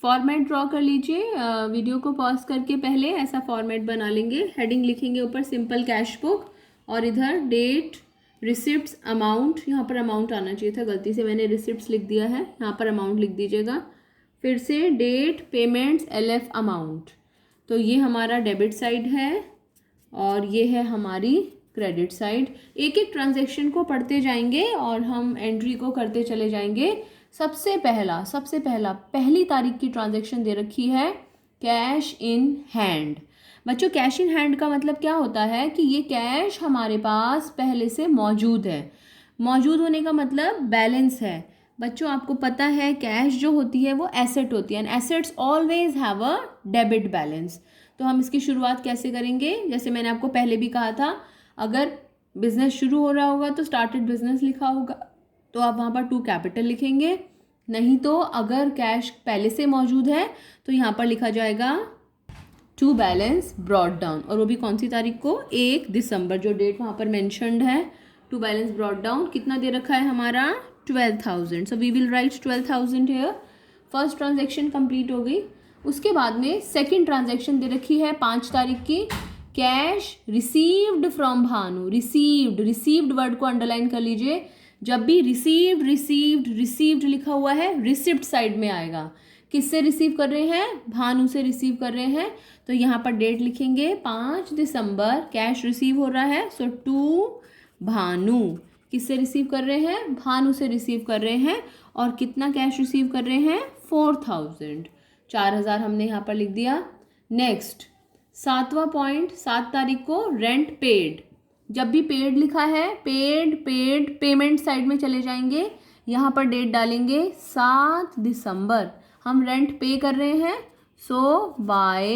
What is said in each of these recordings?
Format draw कर लीजिए, video को पॉज करके पहले ऐसा फॉर्मेट बना लेंगे। हेडिंग लिखेंगे ऊपर सिंपल कैश बुक, और इधर डेट, रिसिप्ट्स, अमाउंट। यहाँ पर अमाउंट आना चाहिए था, गलती से मैंने रिसिप्ट्स लिख दिया है, यहाँ पर अमाउंट लिख दीजिएगा। फिर से डेट, पेमेंट्स, LF, अमाउंट। तो ये हमारा डेबिट साइड है और ये है हमारी क्रेडिट साइड। एक एक ट्रांजैक्शन को पढ़ते जाएंगे और हम एंट्री को करते चले जाएंगे। सबसे पहला पहली तारीख की ट्रांजैक्शन दे रखी है कैश इन हैंड। बच्चों, कैश इन हैंड का मतलब क्या होता है कि ये कैश हमारे पास पहले से मौजूद है। मौजूद होने का मतलब बैलेंस है। बच्चों, आपको पता है कैश जो होती है वो एसेट होती है, and assets always have a debit balance. तो हम इसकी शुरुआत कैसे करेंगे? जैसे मैंने आपको पहले भी कहा था, अगर बिजनेस शुरू हो रहा होगा तो स्टार्टेड बिजनेस लिखा होगा, तो आप वहाँ पर टू कैपिटल लिखेंगे। नहीं तो अगर कैश पहले से मौजूद है तो यहाँ पर लिखा जाएगा टू बैलेंस ब्रॉट डाउन, और वो भी कौन सी तारीख को? 1 दिसंबर, जो डेट वहाँ पर मेंशन्ड है। टू बैलेंस ब्रॉट डाउन कितना दे रखा है हमारा? 12,000। So we will write 12,000 here. First transaction complete हो गई। उसके बाद में सेकंड ट्रांजैक्शन दे रखी है 5 तारीख की, cash received from Bhanu. Received word को अंडरलाइन कर लीजिए। जब भी रिसीव्ड लिखा हुआ है, रिसिप्ट साइड में आएगा। किससे रिसीव कर रहे हैं? भानु से रिसीव कर रहे हैं। तो यहाँ पर डेट लिखेंगे 5 दिसंबर, कैश रिसीव हो रहा है, सो टू भानु। किससे रिसीव कर रहे हैं? भानु से रिसीव कर रहे हैं। और कितना कैश रिसीव कर रहे हैं? 4,000। 4,000 हमने यहाँ पर लिख दिया। नेक्स्ट 7वां पॉइंट, 7 तारीख को रेंट पेड। जब भी पेड लिखा है, पेड पेमेंट साइड में चले जाएंगे। यहाँ पर डेट डालेंगे 7 दिसंबर। हम रेंट पे कर रहे हैं, सो बाय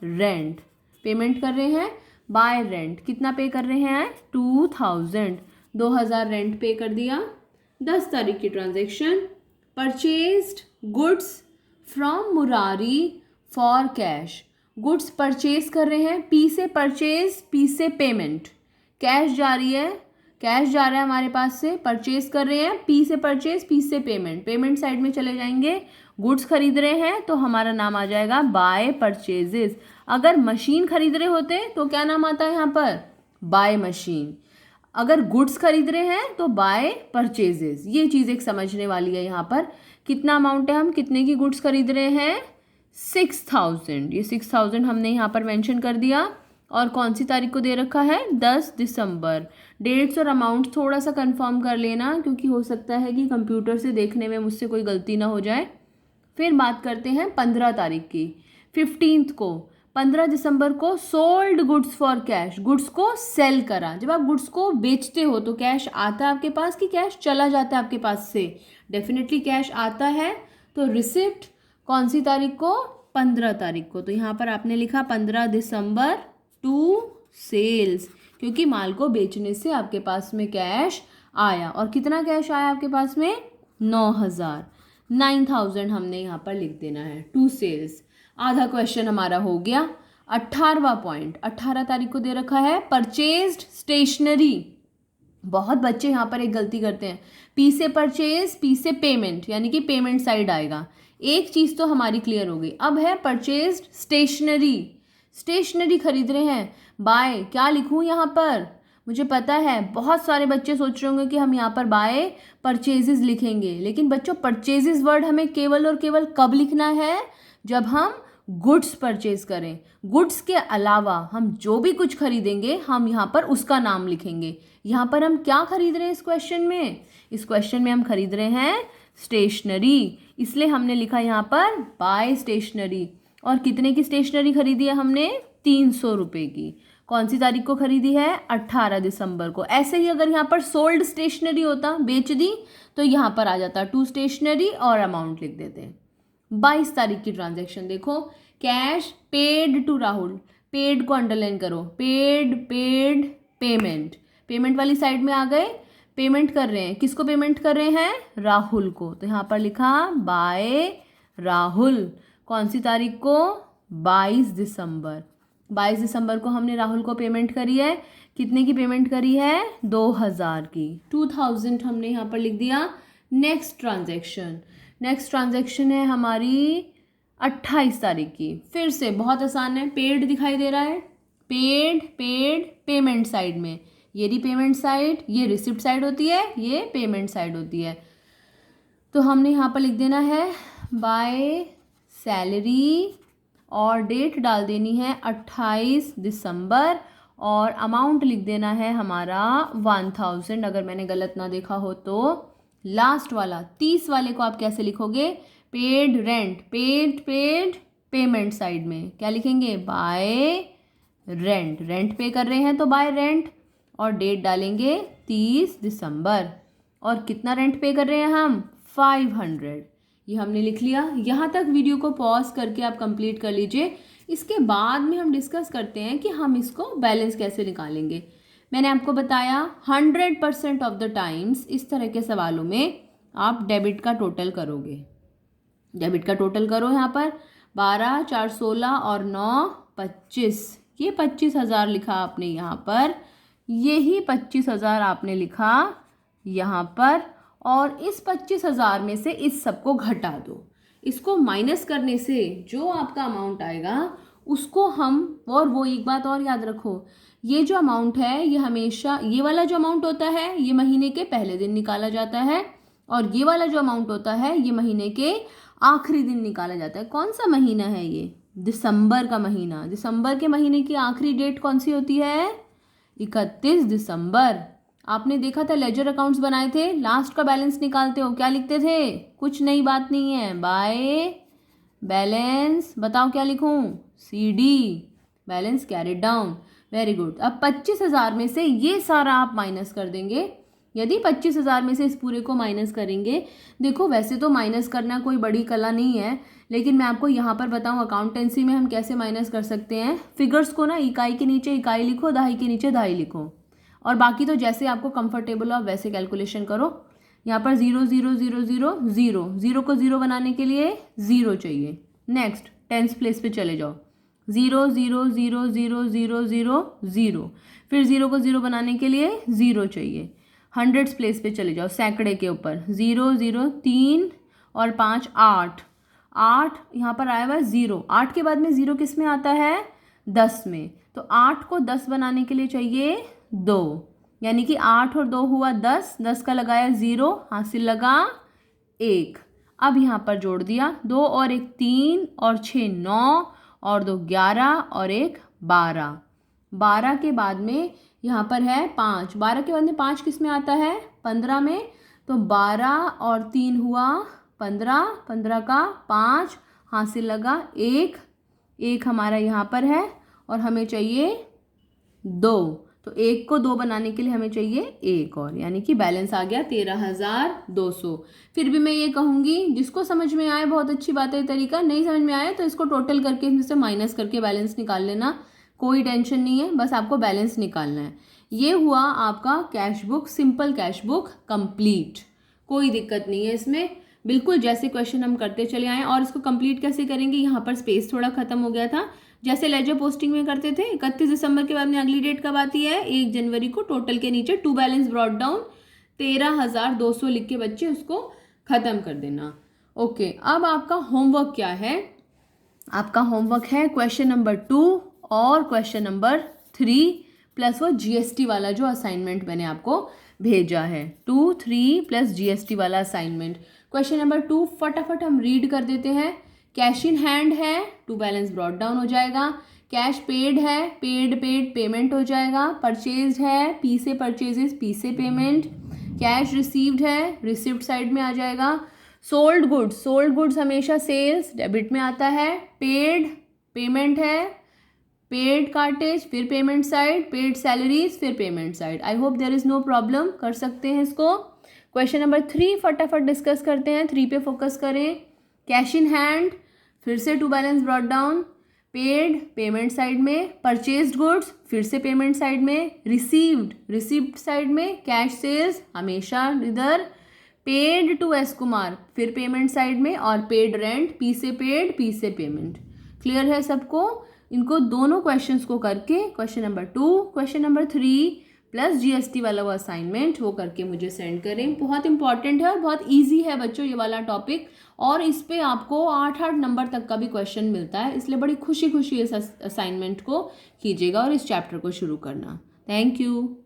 रेंट। पेमेंट कर रहे हैं बाय रेंट। कितना पे कर रहे हैं? 2,000। 2,000 रेंट पे कर दिया। 10 तारीख की transaction, purchased goods from Murari for cash. Goods purchase कर रहे हैं, पी से परचेज, पी से पेमेंट। कैश जा रही है, कैश जा रहा है हमारे पास से, परचेज कर रहे हैं, पी से परचेज, पी से पेमेंट। पेमेंट साइड में चले जाएंगे। गुड्स खरीद रहे हैं तो हमारा नाम आ जाएगा बाय परचेजेस। अगर मशीन खरीद रहे होते तो क्या नाम आता है यहाँ पर? By machine. अगर गुड्स खरीद रहे हैं तो बाय परचेजेस। ये चीज़ एक समझने वाली है। यहाँ पर कितना अमाउंट है, हम कितने की गुड्स खरीद रहे हैं? 6,000। ये 6,000 हमने यहाँ पर मेंशन कर दिया। और कौन सी तारीख को दे रखा है? 10 दिसंबर। डेट्स और अमाउंट थोड़ा सा कंफर्म कर लेना, क्योंकि हो सकता है कि कंप्यूटर से देखने में मुझसे कोई गलती ना हो जाए। फिर बात करते हैं 15 तारीख की, 15th को। 15 दिसंबर को sold goods for cash. Goods को सेल करा। जब आप गुड्स को बेचते हो तो कैश आता है आपके पास कि कैश चला जाता है आपके पास से? डेफिनेटली कैश आता है। तो रिसिप्ट कौन सी तारीख को? 15 तारीख को। तो यहाँ पर आपने लिखा 15 दिसंबर टू सेल्स, क्योंकि माल को बेचने से आपके पास में कैश आया। और कितना कैश आया आपके पास में? 9,000। 9,000 हमने यहाँ पर लिख देना है, टू सेल्स। आधा क्वेश्चन हमारा हो गया। 18वां पॉइंट, 18 तारीख को दे रखा है परचेज्ड स्टेशनरी। बहुत बच्चे यहाँ पर एक गलती करते हैं, पी से परचेज, पी से पेमेंट, यानी कि पेमेंट साइड आएगा। एक चीज़ तो हमारी क्लियर हो गई। अब है परचेज्ड स्टेशनरी। स्टेशनरी खरीद रहे हैं, बाय क्या लिखूँ यहाँ पर? मुझे पता है बहुत सारे बच्चे सोच रहे होंगे कि हम यहाँ पर बाय परचेजेस लिखेंगे, लेकिन बच्चों परचेजेस वर्ड हमें केवल और केवल कब लिखना है? जब हम गुड्स परचेज करें। गुड्स के अलावा हम जो भी कुछ खरीदेंगे हम यहाँ पर उसका नाम लिखेंगे। यहाँ पर हम क्या खरीद रहे हैं इस क्वेश्चन में? इस क्वेश्चन में हम खरीद रहे हैं स्टेशनरी, इसलिए हमने लिखा यहाँ पर बाय स्टेशनरी। और कितने की स्टेशनरी खरीदी है हमने? 300 रुपये की। कौन सी तारीख को खरीदी है? 18 दिसंबर को। ऐसे ही अगर यहाँ पर सोल्ड स्टेशनरी होता, बेच दी, तो यहाँ पर आ जाता टू स्टेशनरी और अमाउंट लिख देते। 22 तारीख की ट्रांजैक्शन देखो, cash paid to Rahul. Paid को अंडरलाइन करो, पेड पेमेंट। पेमेंट वाली साइड में आ गए, पेमेंट कर रहे हैं। किसको पेमेंट कर रहे हैं? राहुल को। तो यहाँ पर लिखा बाय राहुल। कौन सी तारीख को? 22 दिसंबर। 22 दिसंबर को हमने राहुल को पेमेंट करी है। कितने की पेमेंट करी है? 2,000 की। 2,000 हमने यहाँ पर लिख दिया। नेक्स्ट ट्रांजैक्शन है हमारी 28 तारीख की। फिर से बहुत आसान है, पेड दिखाई दे रहा है, पेड पेड पेमेंट साइड में, ये रही पेमेंट साइड, ये रिसिप्ट साइड होती है, ये पेमेंट साइड होती है। तो हमने यहाँ पर लिख देना है बाय सैलरी और डेट डाल देनी है 28 दिसंबर और अमाउंट लिख देना है हमारा 1000। अगर मैंने गलत ना देखा हो तो लास्ट वाला 30 वाले को आप कैसे लिखोगे, paid rent, paid payment side में क्या लिखेंगे, बाय रेंट, रेंट पे कर रहे हैं तो बाय रेंट, और डेट डालेंगे 30 दिसंबर। और कितना रेंट पे कर रहे हैं हम, 500। ये हमने लिख लिया। यहाँ तक वीडियो को पॉज करके आप कंप्लीट कर लीजिए। इसके बाद में हम डिस्कस करते हैं कि हम इसको बैलेंस कैसे निकालेंगे। मैंने आपको बताया 100% ऑफ द टाइम्स इस तरह के सवालों में आप डेबिट का टोटल करोगे। डेबिट का टोटल करो, यहाँ पर 12, 4, 16 और 9, 25। ये 25,000 लिखा आपने यहाँ पर, यही 25,000 आपने लिखा यहाँ पर, और इस 25,000 में से इस सबको घटा दो। इसको माइनस करने से जो आपका अमाउंट आएगा उसको हम, और वो एक बात और याद रखो, ये जो अमाउंट है ये हमेशा, ये वाला जो अमाउंट होता है ये महीने के पहले दिन निकाला जाता है, और ये वाला जो अमाउंट होता है ये महीने के आखिरी दिन निकाला जाता है। कौन सा महीना है ये, दिसंबर का महीना। दिसंबर के महीने की आखिरी डेट कौन सी होती है, 31 दिसंबर। आपने देखा था लेजर अकाउंट्स बनाए थे, लास्ट का बैलेंस निकालते हो क्या लिखते थे, कुछ नई बात नहीं है, बाय बैलेंस, बताओ क्या लिखूं, CD, balance carried down. Very good. अब 25,000 में से ये सारा आप माइनस कर देंगे। यदि 25,000 में से इस पूरे को माइनस करेंगे, देखो वैसे तो माइनस करना कोई बड़ी कला नहीं है, लेकिन मैं आपको यहाँ पर बताऊँ अकाउंटेंसी में हम कैसे माइनस कर सकते हैं। फिगर्स को ना इकाई के नीचे इकाई लिखो, दहाई के नीचे दहाई लिखो, और बाकी तो जैसे आपको कंफर्टेबल हो आप वैसे कैलकुलेशन करो। यहाँ पर 0 0 0 0 0, 0 को 0 बनाने के लिए 0 चाहिए। नेक्स्ट 10th प्लेस पे चले जाओ, 0 0 0 0 0 0 0, फिर 0 को 0 बनाने के लिए 0 चाहिए। 100th प्लेस पे चले जाओ, सैकड़े के ऊपर 0 0 3 और 5 8, 8 यहाँ पर आया हुआ 0। 8 के बाद में 0 किस में आता है, 10 में। तो 8 को 10 बनाने के लिए चाहिए 2, यानी कि 8 और 2 हुआ 10, 10 का लगाया 0, हासिल लगा 1। अब यहाँ पर जोड़ दिया 2 और 1 3 और 6 9 और 2 11 और 1 12। 12 के बाद में यहाँ पर है 5, 12 के बाद में 5 किस में आता है, 15 में। तो 12 और 3 हुआ 15, 15 का 5, हासिल लगा 1, 1 हमारा यहाँ पर है, और हमें चाहिए 2। तो 1 को 2 बनाने के लिए हमें चाहिए 1 और, यानी कि बैलेंस आ गया 13,200। फिर भी मैं ये कहूँगी जिसको समझ में आए बहुत अच्छी बात है ये तरीका, नहीं समझ में आए तो इसको टोटल करके इसमें से माइनस करके बैलेंस निकाल लेना, कोई टेंशन नहीं है, बस आपको बैलेंस निकालना है। ये हुआ आपका cash book, simple cash book complete, कोई दिक्कत नहीं है इसमें, बिल्कुल जैसे क्वेश्चन हम करते चले आए। और इसको कंप्लीट कैसे करेंगे, यहाँ पर स्पेस थोड़ा खत्म हो गया था, जैसे लेजर पोस्टिंग में करते थे। 31 दिसंबर के बाद में अगली डेट कब आती है, 1 जनवरी को। टोटल के नीचे टू बैलेंस ब्रॉट डाउन 13,200 लिख के बच्चे उसको खत्म कर देना। ओके, अब आपका होमवर्क क्या है, आपका होमवर्क है क्वेश्चन नंबर 2 और क्वेश्चन नंबर 3 प्लस वो GST वाला जो असाइनमेंट मैंने आपको भेजा है, 2, 3 प्लस GST वाला असाइनमेंट। क्वेश्चन नंबर 2 फटाफट हम रीड कर देते हैं। कैश इन हैंड है, टू बैलेंस ब्रॉट डाउन हो जाएगा। कैश पेड है, पेड पेमेंट हो जाएगा। परचेज है, P से परचेजेस, P से पेमेंट। कैश रिसीव्ड है, रिसिप्ट साइड में आ जाएगा। सोल्ड गुड्स हमेशा सेल्स डेबिट में आता है। पेड पेमेंट है, पेड कार्टेज फिर पेमेंट साइड, पेड सैलरीज फिर payment side. I hope there is no problem, कर सकते हैं इसको। क्वेश्चन नंबर 3 फटाफट डिस्कस करते हैं, 3 पे फोकस करें। कैश इन हैंड फिर से to balance brought down, paid payment side में, परचेज्ड गुड्स फिर से पेमेंट साइड में, रिसीव्ड रिसिप्ट साइड में, कैश सेल्स हमेशा इधर, पेड टू S कुमार फिर पेमेंट साइड में, और पेड रेंट P से पेड, P से पेमेंट। क्लियर है सबको? इनको दोनों क्वेश्चंस को करके question number 2, question number 3 plus GST वाला वो असाइनमेंट वो करके मुझे सेंड करें। बहुत इंपॉर्टेंट है और बहुत ईजी है बच्चों ये वाला टॉपिक, और इस पे आपको 8-8 नंबर तक का भी क्वेश्चन मिलता है, इसलिए बड़ी खुशी खुशी इस असाइनमेंट को कीजिएगा और इस चैप्टर को शुरू करना। Thank you.